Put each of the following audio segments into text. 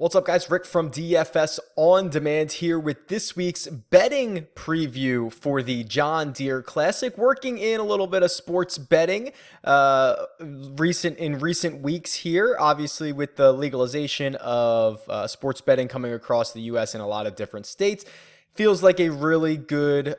What's up, guys? Rick from DFS On Demand here with this week's betting preview for the John Deere Classic. Working in a little bit of sports betting recent weeks here, obviously with the legalization of sports betting coming across the U.S. in a lot of different states. Feels like a really good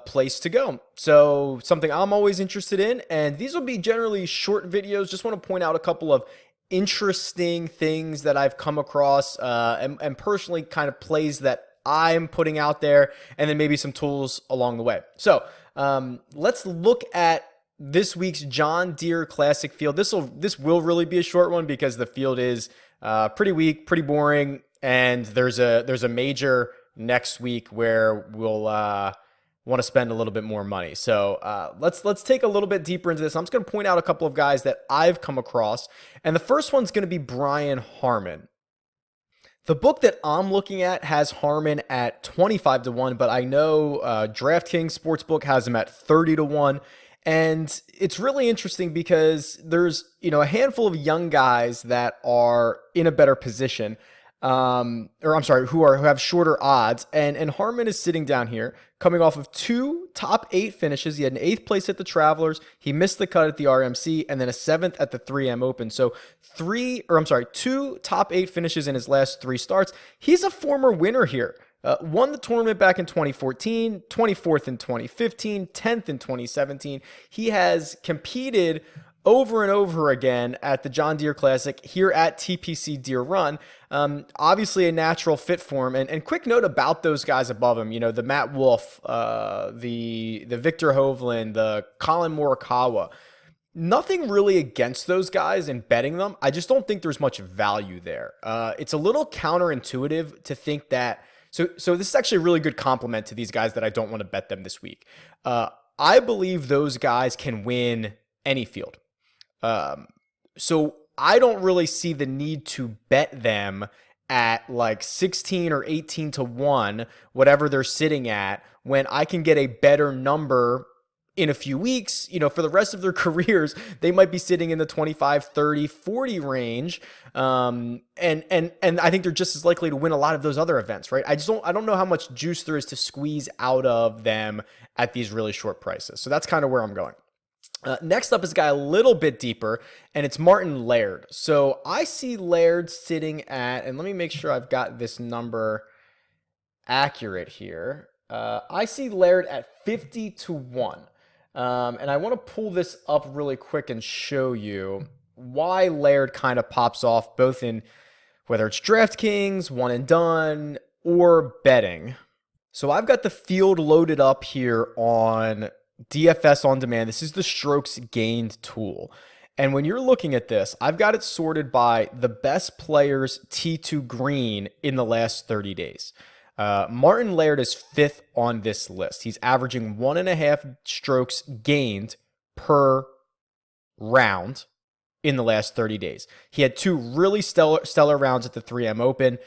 place to go. So something I'm always interested in, and these will be generally short videos. Just want to point out a couple of interesting things that I've come across and personally kind of plays that I'm putting out there, and then maybe some tools along the way. So let's look at this week's John Deere Classic field. This will really be a short one because the field is pretty weak, pretty boring, and there's a major next week where we'll want to spend a little bit more money. So let's take a little bit deeper into this. I'm just going to point out a couple of guys that I've come across, and the first one's going to be Brian Harman. The book that I'm looking at has Harman at 25 to 1, but I know DraftKings Sportsbook has him at 30 to 1. And it's really interesting because there's, a handful of young guys that are in a better position. Who have shorter odds, and Harman is sitting down here coming off of 2 top 8 finishes. He had an 8th place at the Travelers, he missed the cut at the RMC, and then a 7th at the 3M Open. So 2 top 8 finishes in his last 3 starts. He's a former winner here. Won the tournament back in 2014, 24th in 2015, 10th in 2017. He has competed over and over again at the John Deere Classic here at TPC Deere Run. Obviously a natural fit for him. And quick note about those guys above him, the Matt Wolf, the Victor Hovland, the Colin Morikawa. Nothing really against those guys in betting them. I just don't think there's much value there. It's a little counterintuitive to think that. So this is actually a really good compliment to these guys that I don't want to bet them this week. I believe those guys can win any field. So I don't really see the need to bet them at like 16 or 18 to 1, whatever they're sitting at, when I can get a better number in a few weeks. For the rest of their careers, they might be sitting in the 25, 30, 40 range. And I think they're just as likely to win a lot of those other events, right? I don't know how much juice there is to squeeze out of them at these really short prices. So that's kind of where I'm going. Next up is a guy a little bit deeper, and it's Martin Laird. So I see Laird sitting at, and let me make sure I've got this number accurate here. I see Laird at 50 to 1. And I want to pull this up really quick and show you why Laird kind of pops off, both in whether it's DraftKings, one and done, or betting. So I've got the field loaded up here on DFS On Demand. This is the strokes gained tool. And when you're looking at this, I've got it sorted by the best players tee to green in the last 30 days. Martin Laird is 5th on this list. He's averaging 1.5 strokes gained per round in the last 30 days. He had 2 really stellar rounds at the 3M Open.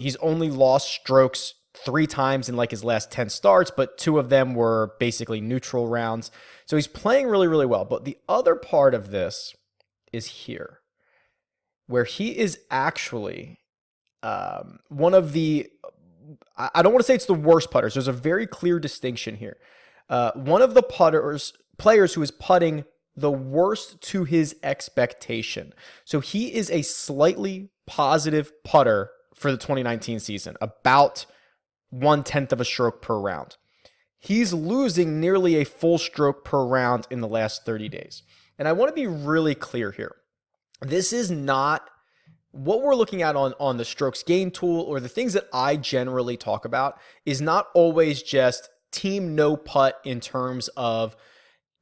He's only lost strokes 3 times in like his last 10 starts, but 2 of them were basically neutral rounds. So he's playing really, really well. But the other part of this is here, where he is actually one of the, I don't want to say it's the worst putters. There's a very clear distinction here. One of the players who is putting the worst to his expectation. So he is a slightly positive putter for the 2019 season, about 1/10 of a stroke per round. He's losing nearly a full stroke per round in the last 30 days. And I want to be really clear here. This is not what we're looking at on the strokes gain tool, or the things that I generally talk about, is not always just team no putt in terms of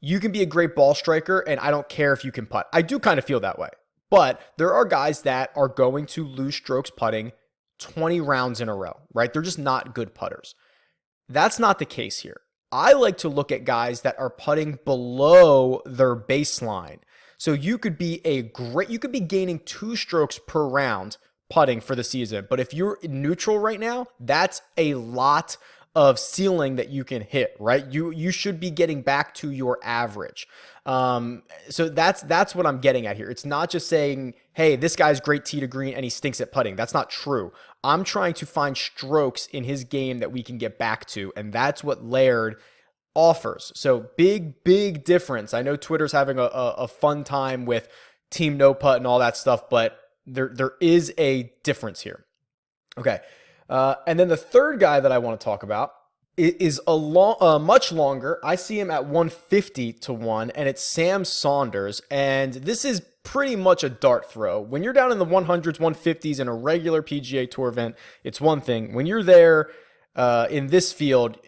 you can be a great ball striker and I don't care if you can putt. I do kind of feel that way. But there are guys that are going to lose strokes putting 20 rounds in a row, right? They're just not good putters. That's not the case here. I like to look at guys that are putting below their baseline. So you could be gaining 2 strokes per round putting for the season. But if you're neutral right now, that's a lot of ceiling that you can hit, right? You should be getting back to your average. So that's what I'm getting at here. It's not just saying, hey, this guy's great tee to green and he stinks at putting. That's not true. I'm trying to find strokes in his game that we can get back to, and that's what Laird offers. So big difference. I know Twitter's having a fun time with team no putt and all that stuff, but there is a difference here. Okay. And then the third guy that I want to talk about is much longer. I see him at 150 to 1, and it's Sam Saunders. And this is pretty much a dart throw. When you're down in the 100s, 150s in a regular PGA Tour event, it's one thing. When you're there in this field,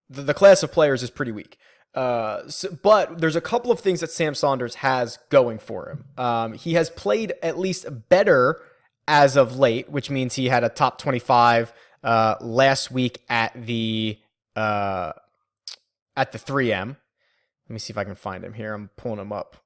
the class of players is pretty weak. But there's a couple of things that Sam Saunders has going for him. He has played at least better as of late, which means he had a top 25 last week at the 3M. Let me see if I can find him here. I'm pulling him up.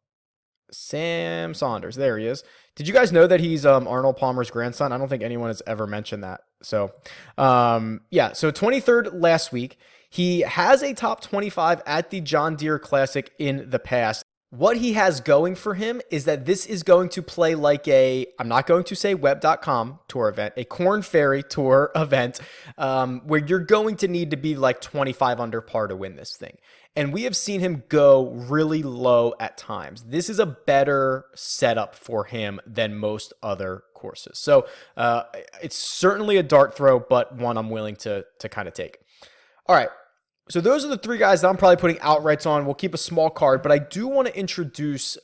Sam Saunders. There he is. Did you guys know that he's Arnold Palmer's grandson? I don't think anyone has ever mentioned that. So, yeah. So 23rd last week. He has a top 25 at the John Deere Classic in the past. What he has going for him is that this is going to play like I'm not going to say web.com tour event, a Corn Ferry tour event, where you're going to need to be like 25 under par to win this thing. And we have seen him go really low at times. This is a better setup for him than most other courses. So it's certainly a dart throw, but one I'm willing to kind of take. All right. So those are the three guys that I'm probably putting outrights on. We'll keep a small card, but I do want to introduce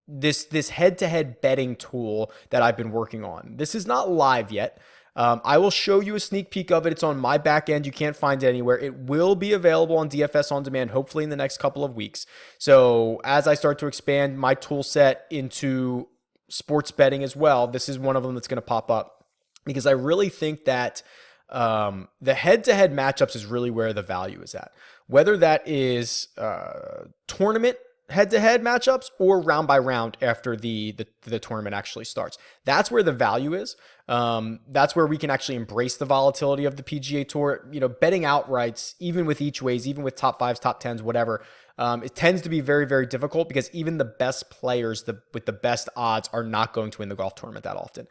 this head-to-head betting tool that I've been working on. This is not live yet. I will show you a sneak peek of it. It's on my back end. You can't find it anywhere. It will be available on DFS On Demand, hopefully in the next couple of weeks. So as I start to expand my tool set into sports betting as well, this is one of them that's going to pop up, because I really think that the head-to-head matchups is really where the value is at. Whether that is tournament head-to-head matchups or round by round after the tournament actually starts. That's where the value is. That's where we can actually embrace the volatility of the PGA Tour. You know, betting outrights, even with each ways, even with top fives, top tens, whatever, it tends to be very, very difficult, because even the best players with the best odds are not going to win the golf tournament that often.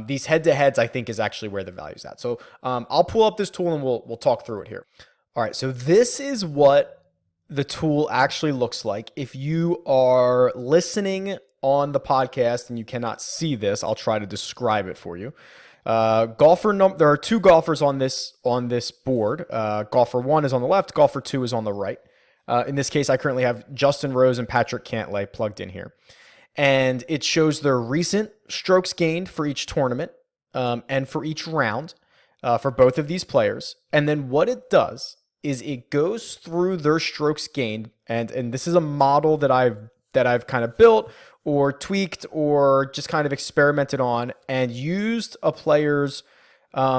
These head-to-heads, I think, is actually where the value is at. So I'll pull up this tool and we'll talk through it here. All right, so this is what the tool actually looks like. If you are listening on the podcast and you cannot see this, I'll try to describe it for you. There are two golfers on this board. Golfer 1 is on the left. Golfer 2 is on the right. In this case, I currently have Justin Rose and Patrick Cantlay plugged in here. And it shows their recent strokes gained for each tournament and for each round for both of these players. And then what it does is it goes through their strokes gained. And this is a model that I've kind of built or tweaked or just kind of experimented on, and used a player's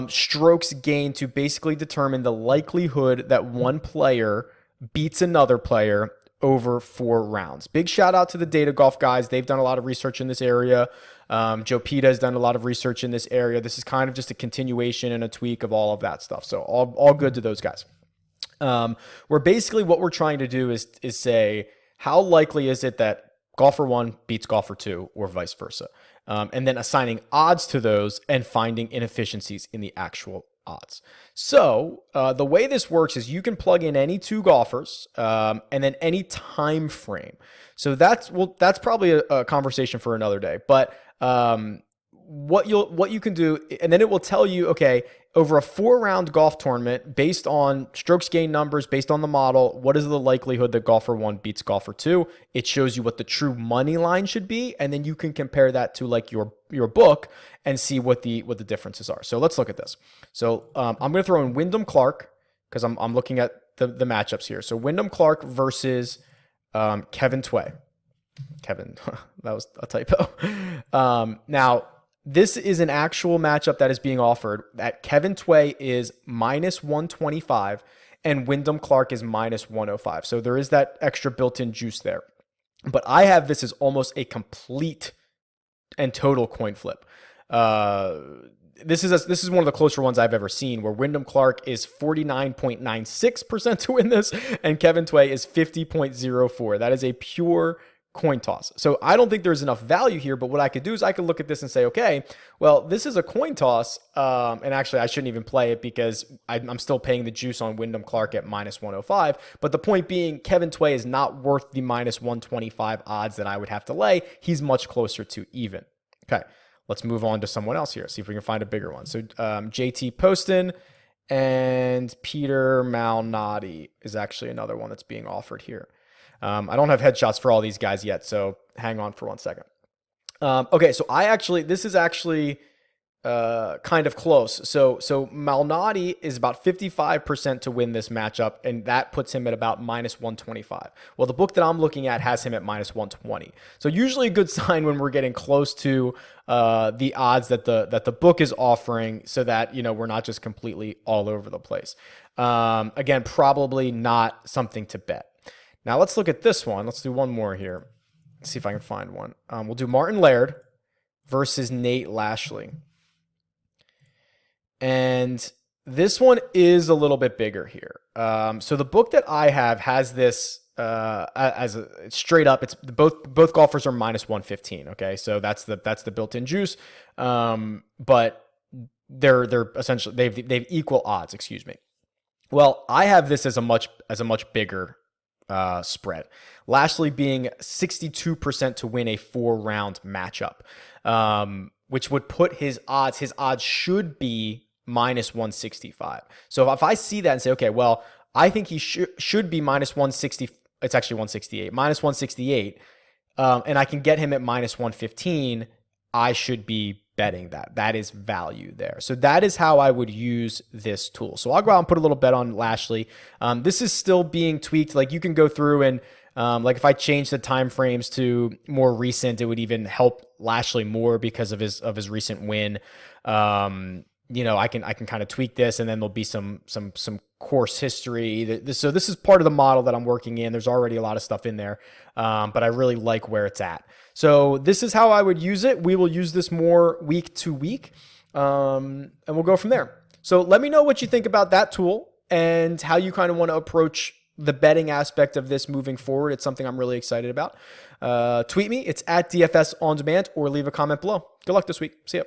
strokes gained to basically determine the likelihood that one player beats another player over 4 rounds. Big shout out to the Data Golf guys. They've done a lot of research in this area. Joe Pita has done a lot of research in this area. This is kind of just a continuation and a tweak of all of that stuff. So all good to those guys. Where basically what we're trying to do is say, how likely is it that golfer 1 beats golfer 2 or vice versa? And then assigning odds to those and finding inefficiencies in the actual odds. So the way this works is you can plug in any 2 golfers and then any time frame. So that's probably a conversation for another day. But what you can do, and then it will tell you, okay, over a 4-round golf tournament, based on strokes gained numbers, based on the model, what is the likelihood that golfer 1 beats golfer 2? It shows you what the true money line should be, and then you can compare that to like your book and see what the differences are. So let's look at this. So I'm going to throw in Wyndham Clark, because I'm looking at the matchups here. So Wyndham Clark versus Kevin Tway. Kevin, that was a typo. Now, this is an actual matchup that is being offered. That Kevin Tway is minus 125 and Wyndham Clark is minus 105. So there is that extra built-in juice there. But I have this as almost a complete and total coin flip. this is one of the closer ones I've ever seen, where Wyndham Clark is 49.96% to win this, and Kevin Tway is 50.04. That is a pure coin toss. So I don't think there's enough value here, but what I could do is I could look at this and say, okay, well, this is a coin toss, and actually I shouldn't even play it because I'm still paying the juice on Wyndham Clark at minus 105. But the point being, Kevin Tway is not worth the minus 125 odds that I would have to lay. He's much closer to even. Okay, let's move on to someone else here. See if we can find a bigger one. So JT Poston and Peter Malnati is actually another one that's being offered here. I don't have headshots for all these guys yet, so hang on for 1 second. Okay, so this is actually kind of close. So Malnati is about 55% to win this matchup, and that puts him at about minus 125. Well, the book that I'm looking at has him at minus 120. So usually a good sign when we're getting close to the odds that the book is offering, so that we're not just completely all over the place. Again, probably not something to bet. Now let's look at this one. Let's do one more here. Let's see if I can find one. We'll do Martin Laird versus Nate Lashley. And this one is a little bit bigger here. So the book that I have has this as a straight up. It's both golfers are minus 115. Okay, so that's the built-in juice. But they're essentially they've equal odds. Excuse me. Well, I have this as a much bigger spread. Lashley being 62% to win a 4-round matchup, which would put his odds should be minus 165. So if I see that and say, okay, well, I think he should be minus 160. It's actually 168, minus 168. And I can get him at minus 115. I should be betting that. That is value there. So that is how I would use this tool. So I'll go out and put a little bet on Lashley. This is still being tweaked. Like you can go through and like if I change the time frames to more recent, it would even help Lashley more because of his recent win. I can kind of tweak this, and then there'll be some course history. So this is part of the model that I'm working in. There's already a lot of stuff in there, but I really like where it's at. So this is how I would use it. We will use this more week to week, and we'll go from there. So let me know what you think about that tool and how you kind of want to approach the betting aspect of this moving forward. It's something I'm really excited about. Tweet me. It's at DFS On Demand, or leave a comment below. Good luck this week. See ya.